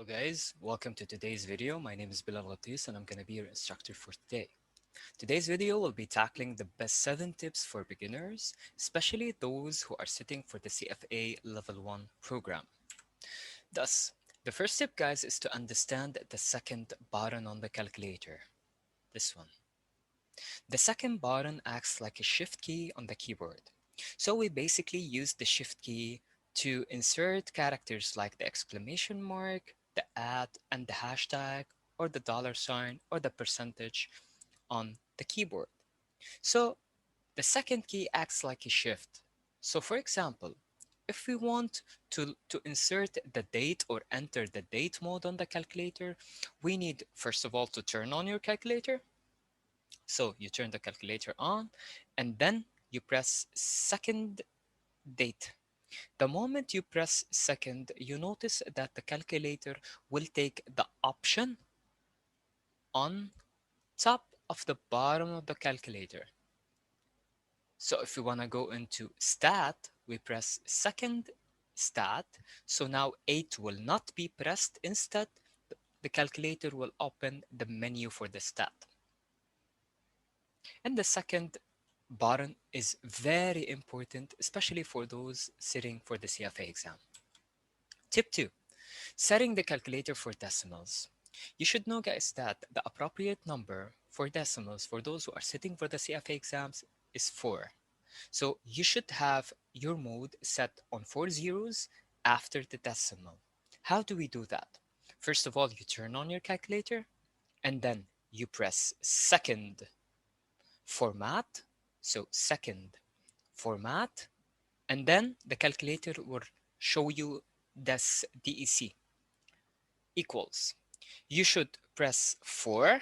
Hello guys, welcome to today's video. My name is Bilal Ghatis and I'm going to be your instructor for today. Today's video will be tackling the best 7 tips for beginners, especially those who are sitting for the CFA Level 1 program. Thus, the first tip guys is to understand the second button on the calculator, this one. The second button acts like a shift key on the keyboard. So we basically use the shift key to insert characters like the exclamation mark, the at, and the hashtag, or the dollar sign, or the percentage on the keyboard. So the second key acts like a shift. So for example, if we want to insert the date or enter the date mode on the calculator, we need first of all to turn on your calculator. So you turn the calculator on and then you press second date. The moment you press second, you notice that the calculator will take the option on top of the bottom of the calculator. So if we want to go into stat, we press second stat. So now 8 will not be pressed. Instead, the calculator will open the menu for the stat. And the second button is very important, especially for those sitting for the CFA exam. Tip 2, setting the calculator for decimals. You should know guys that the appropriate number for decimals for those who are sitting for the CFA exams is 4. So you should have your mode set on 4 zeros after the decimal. How do we do that? First of all, you turn on your calculator and then you press second format, so second format, and then the calculator will show you this DEC equals. You should press 4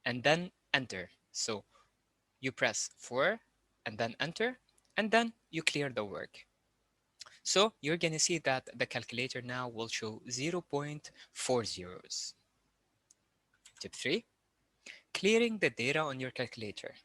and then enter. So you press 4 and then enter, and then you clear the work. So you're going to see that the calculator now will show 0.4 zeros. Tip 3, clearing the data on your calculator.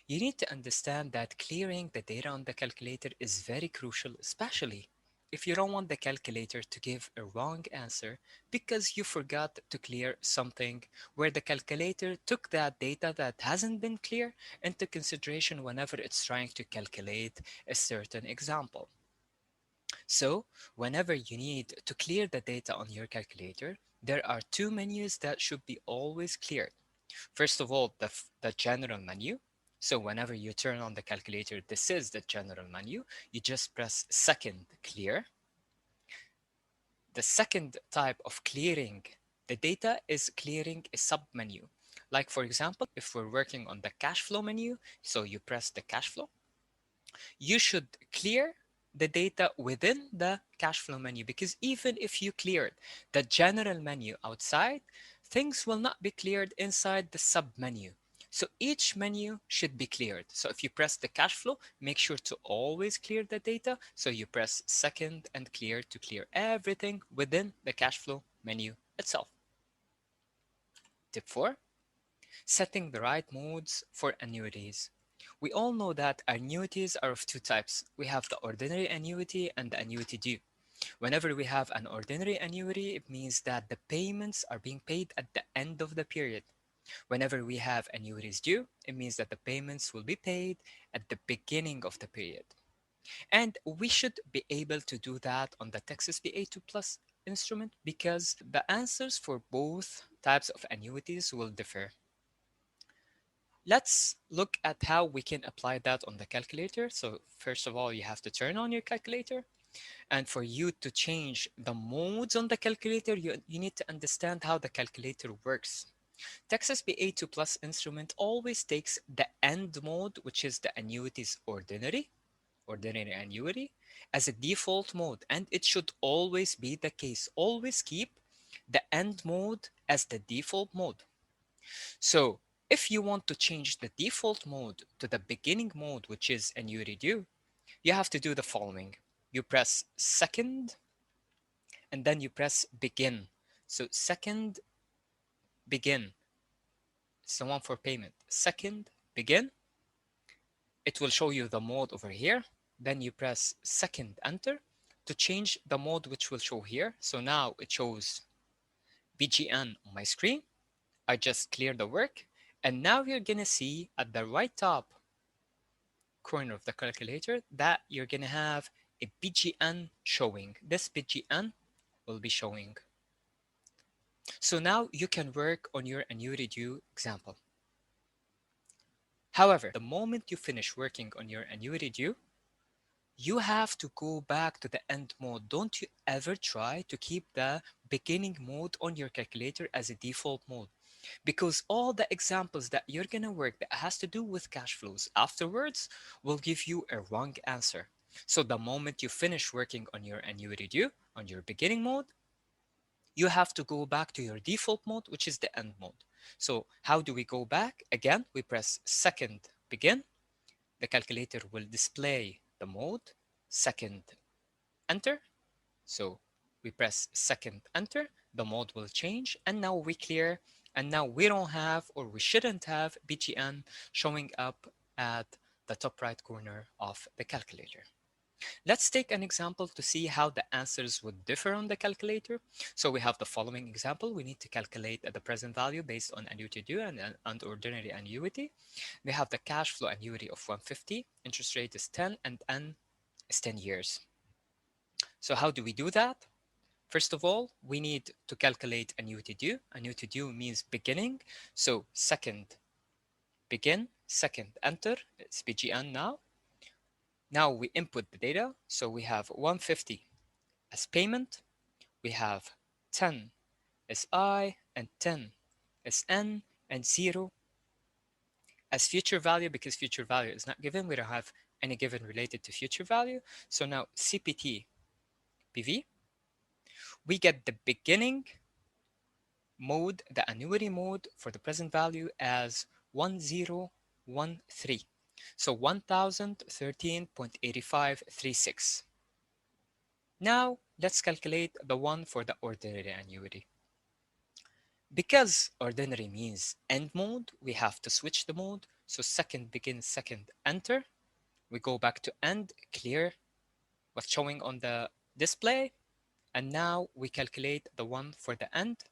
You need to understand that clearing the data on the calculator is very crucial, especially if you don't want the calculator to give a wrong answer because you forgot to clear something where the calculator took that data that hasn't been clear into consideration whenever it's trying to calculate a certain example. So whenever you need to clear the data on your calculator, there are two menus that should be always cleared. First of all, the general menu. So whenever you turn on the calculator, this is the general menu. You just press second clear. The second type of clearing the data is clearing a submenu. Like for example, if we're working on the cash flow menu, so you press the cash flow, you should clear the data within the cash flow menu, because even if you cleared the general menu outside, things will not be cleared inside the sub menu. So each menu should be cleared. So if you press the cash flow, make sure to always clear the data. So you press second and clear to clear everything within the cash flow menu itself. Tip 4, setting the right modes for annuities. We all know that annuities are of two types. We have the ordinary annuity and the annuity due. Whenever we have an ordinary annuity, it means that the payments are being paid at the end of the period. Whenever we have annuities due, it means that the payments will be paid at the beginning of the period. And we should be able to do that on the Texas BA2 Plus instrument because the answers for both types of annuities will differ. Let's look at how we can apply that on the calculator. So first of all, you have to turn on your calculator. And for you to change the modes on the calculator, you need to understand how the calculator works. Texas BA2 Plus instrument always takes the end mode, which is the annuities ordinary annuity, as a default mode. And it should always be the case. Always keep the end mode as the default mode. So if you want to change the default mode to the beginning mode, which is annuity due, you have to do the following. You press second and then you press begin. So second begin. It's the one for payment. Second begin. It will show you the mode over here. Then you press second enter to change the mode which will show here. So now it shows BGN on my screen. I just clear the work, and now you're gonna see at the right top corner of the calculator that you're gonna have a BGN showing. This BGN will be showing. So now you can work on your annuity due example. However, the moment you finish working on your annuity due, you have to go back to the end mode. Don't you ever try to keep the beginning mode on your calculator as a default mode, because all the examples that you're gonna work that has to do with cash flows afterwards will give you a wrong answer. So the moment you finish working on your annuity due on your beginning mode, you have to go back to your default mode, which is the end mode. So how do we go back? Again, we press second begin. The calculator will display the mode, second enter. So we press second enter, the mode will change, and now we clear, and now we don't have, or we shouldn't have, BGN showing up at the top right corner of the calculator. Let's take an example to see how the answers would differ on the calculator. So we have the following example. We need to calculate the present value based on annuity due and ordinary annuity. We have the cash flow annuity of 150, interest rate is 10, and N is 10 years. So how do we do that? First of all, we need to calculate annuity due. Annuity due means beginning. So second begin, second enter, it's BGN now. Now we input the data. So we have 150 as payment. We have 10 as I and 10 as N and 0 as future value, because future value is not given. We don't have any given related to future value. So now CPT PV, we get the beginning mode, the annuity mode for the present value as 1013. So 1013.8536. Now let's calculate the one for the ordinary annuity. Because ordinary means end mode, we have to switch the mode. So second begin, second enter. We go back to end, clear what's showing on the display. And now we calculate the one for the end.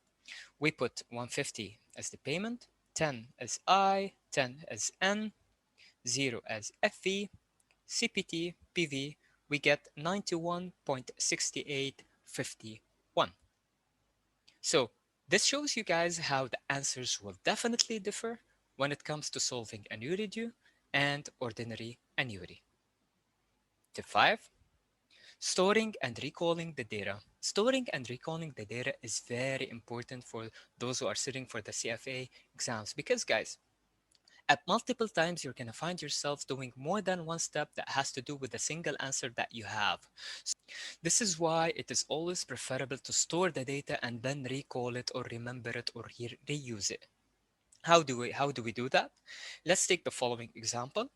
We put 150 as the payment, 10 as I, 10 as N, 0 as FV, CPT, PV. We get 91.6851. So this shows you guys how the answers will definitely differ when it comes to solving annuity due and ordinary annuity. Tip 5. Storing and recalling the data. Storing and recalling the data is very important for those who are sitting for the CFA exams, because guys, at multiple times you're going to find yourself doing more than one step that has to do with a single answer that you have. This is why it is always preferable to store the data and then recall it or remember it or reuse it. How do we do that? Let's take the following example.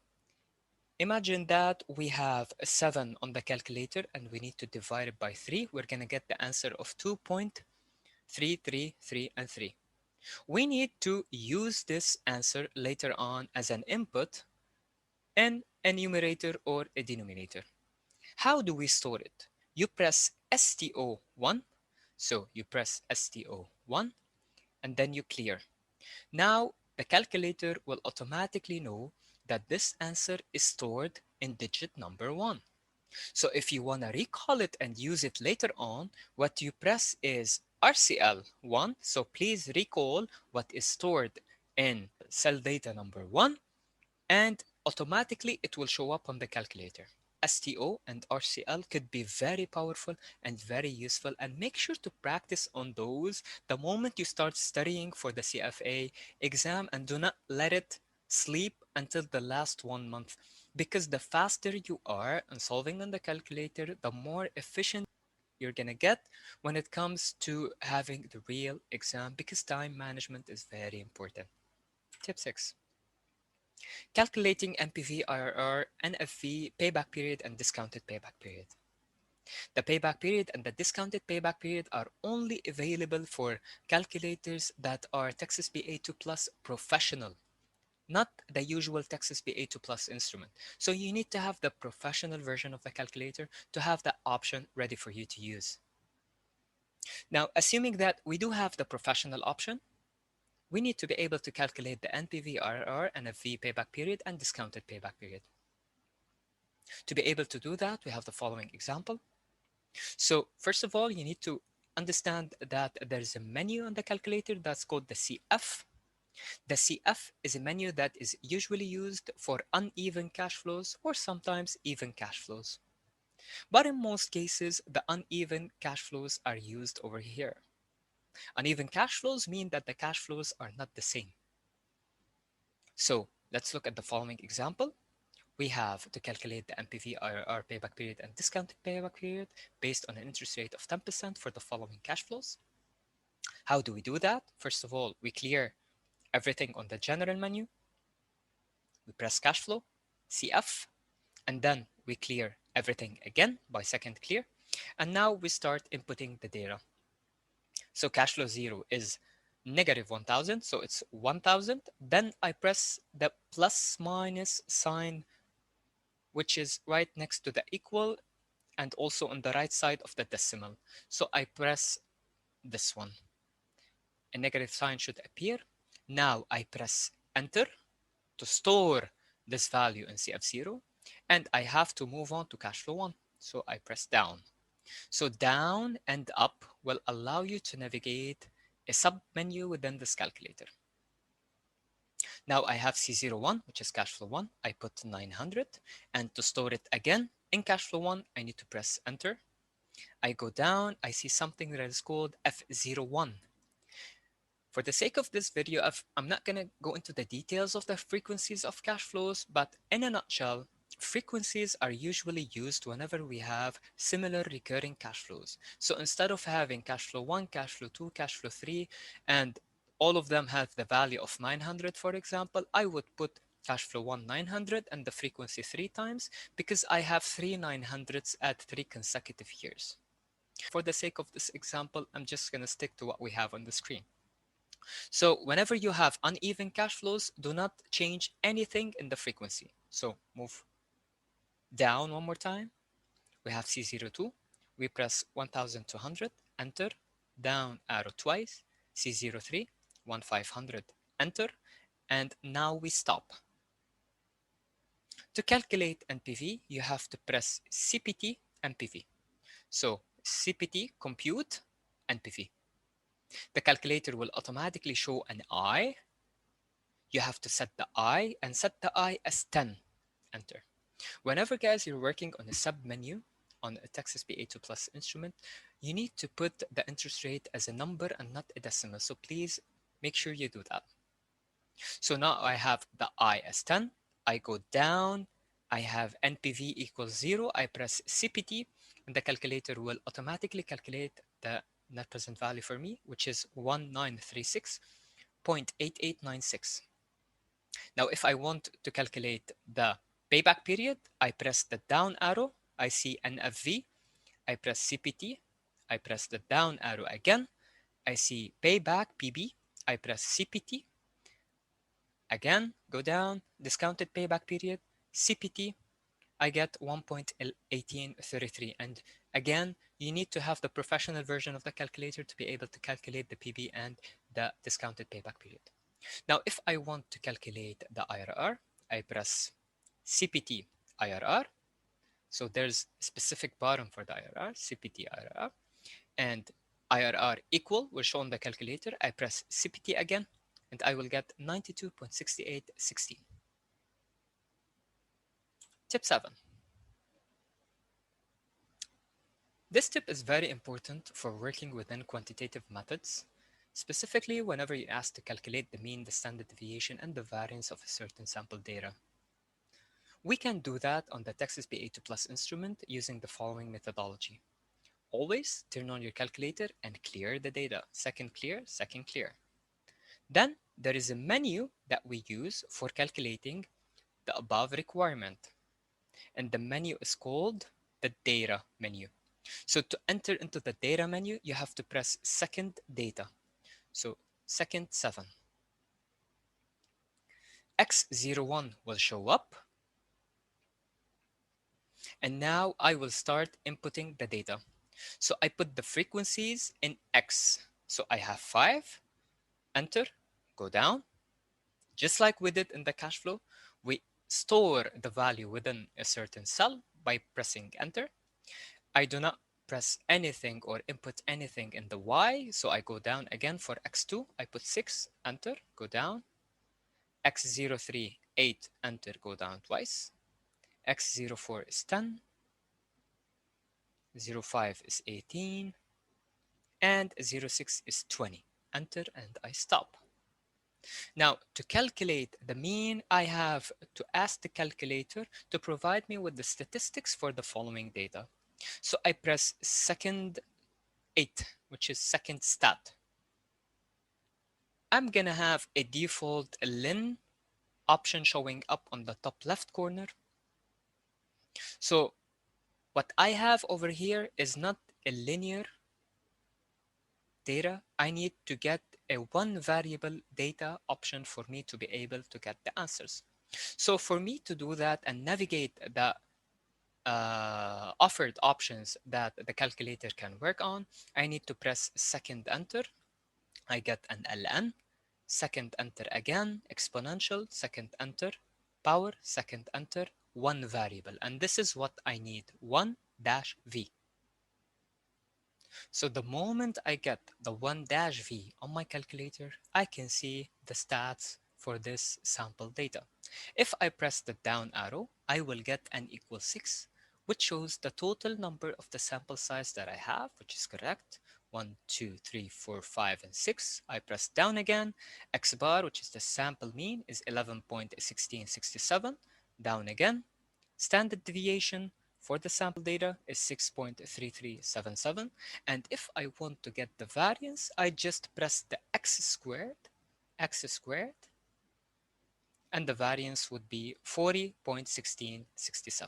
Imagine that we have a 7 on the calculator and we need to divide it by 3. We're going to get the answer of 2.333 and 3. We need to use this answer later on as an input in a numerator or a denominator. How do we store it? You press STO1. So you press STO1 and then you clear. Now the calculator will automatically know that this answer is stored in digit number 1. So if you want to recall it and use it later on, what you press is RCL1. So please recall what is stored in cell data number 1, and automatically it will show up on the calculator. STO and RCL could be very powerful and very useful, and make sure to practice on those the moment you start studying for the CFA exam, and do not let it sleep until the last 1 month, because the faster you are in solving on the calculator, the more efficient you're gonna get when it comes to having the real exam, because time management is very important. Tip 6. Calculating NPV, IRR, NFV, payback period, and discounted payback period. The payback period and the discounted payback period are only available for calculators that are Texas BA2 Plus professional, not the usual Texas BA2 Plus instrument. So you need to have the professional version of the calculator to have that option ready for you to use. Now, assuming that we do have the professional option, we need to be able to calculate the NPV, IRR, NFV payback period, and discounted payback period. To be able to do that, we have the following example. So first of all, you need to understand that there is a menu on the calculator that's called the CF. The CF is a menu that is usually used for uneven cash flows or sometimes even cash flows. But in most cases, the uneven cash flows are used over here. Uneven cash flows mean that the cash flows are not the same. So let's look at the following example. We have to calculate the NPV, IRR payback period, and discounted payback period based on an interest rate of 10% for the following cash flows. How do we do that? First of all, we clear everything on the general menu. We press cash flow, CF, and then we clear everything again by second clear. And now we start inputting the data. So cash flow 0 is negative 1000, so it's 1000. Then I press the plus minus sign, which is right next to the equal and also on the right side of the decimal. So I press this one. A negative sign should appear. Now I press enter to store this value in CF0, and I have to move on to cash flow 1. So I press down. So down and up will allow you to navigate a sub-menu within this calculator. Now I have C01, which is cash flow 1. I put 900, and to store it again in cash flow 1, I need to press enter. I go down, I see something that is called F01. For the sake of this video, I'm not going to go into the details of the frequencies of cash flows, but in a nutshell, frequencies are usually used whenever we have similar recurring cash flows. So instead of having cash flow 1, cash flow 2, cash flow 3, and all of them have the value of 900, for example, I would put cash flow 1 900 and the frequency 3 times because I have 3 900s at 3 consecutive years. For the sake of this example, I'm just going to stick to what we have on the screen. So whenever you have uneven cash flows, do not change anything in the frequency. So move down one more time. We have C02. We press 1200, enter, down arrow twice, C03, 1500, enter, and now we stop. To calculate NPV, you have to press CPT NPV. So CPT compute NPV. The calculator will automatically show an I. You have to set the I and set the I as 10. Enter. Whenever, guys, you're working on a sub-menu on a Texas PA2 Plus instrument, you need to put the interest rate as a number and not a decimal. So please make sure you do that. So now I have the I as 10. I go down. I have NPV equals 0. I press CPT, and the calculator will automatically calculate the net present value for me, which is 1936.8896. Now, if I want to calculate the payback period, I press the down arrow. I see NFV. I press CPT. I press the down arrow again. I see payback PB. I press CPT. Again, go down, discounted payback period, CPT. I get 1.1833. And again, you need to have the professional version of the calculator to be able to calculate the PB and the discounted payback period. Now, if I want to calculate the IRR, I press CPT IRR. So there's a specific button for the IRR, CPT IRR. And IRR equal will show on the calculator. I press CPT again, and I will get 92.6816. Tip 7. This tip is very important for working within quantitative methods, specifically whenever you ask to calculate the mean, the standard deviation, and the variance of a certain sample data. We can do that on the Texas PA2 Plus instrument using the following methodology. Always turn on your calculator and clear the data. Second clear, second clear. Then there is a menu that we use for calculating the above requirement. And the menu is called the data menu. So to enter into the data menu, you have to press second data. So second 7. X01 will show up. And now I will start inputting the data. So I put the frequencies in X. So I have 5, enter, go down. Just like we did in the cash flow, we store the value within a certain cell by pressing enter. I do not press anything or input anything in the Y, so I go down again for X2. I put 6, enter, go down. X03, 8, enter, go down twice. X04 is 10, 05 is 18, and 06 is 20. Enter and I stop. Now, to calculate the mean, I have to ask the calculator to provide me with the statistics for the following data. So I press second 8, which is second stat. I'm gonna have a default lin option showing up on the top left corner. So what I have over here is not a linear data. I need to get a one variable data option for me to be able to get the answers. So for me to do that and navigate the offered options that the calculator can work on, I need to press second enter. I get an ln, second enter again, exponential, second enter, power, second enter, one variable. And this is what I need, 1 dash v. So the moment I get the 1 dash v on my calculator, I can see the stats for this sample data. If I press the down arrow, I will get n equals 6, which shows the total number of the sample size that I have, which is correct. 1, 2, 3, 4, 5, and 6. I press down again. X bar, which is the sample mean, is 11.1667. Down again. Standard deviation for the sample data is 6.3377. And if I want to get the variance, I just press the x squared, and the variance would be 40.1667.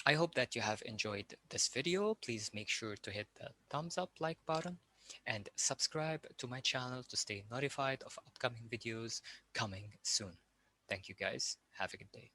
I hope that you have enjoyed this video. Please make sure to hit the thumbs up like button and subscribe to my channel to stay notified of upcoming videos coming soon. Thank you guys. Have a good day.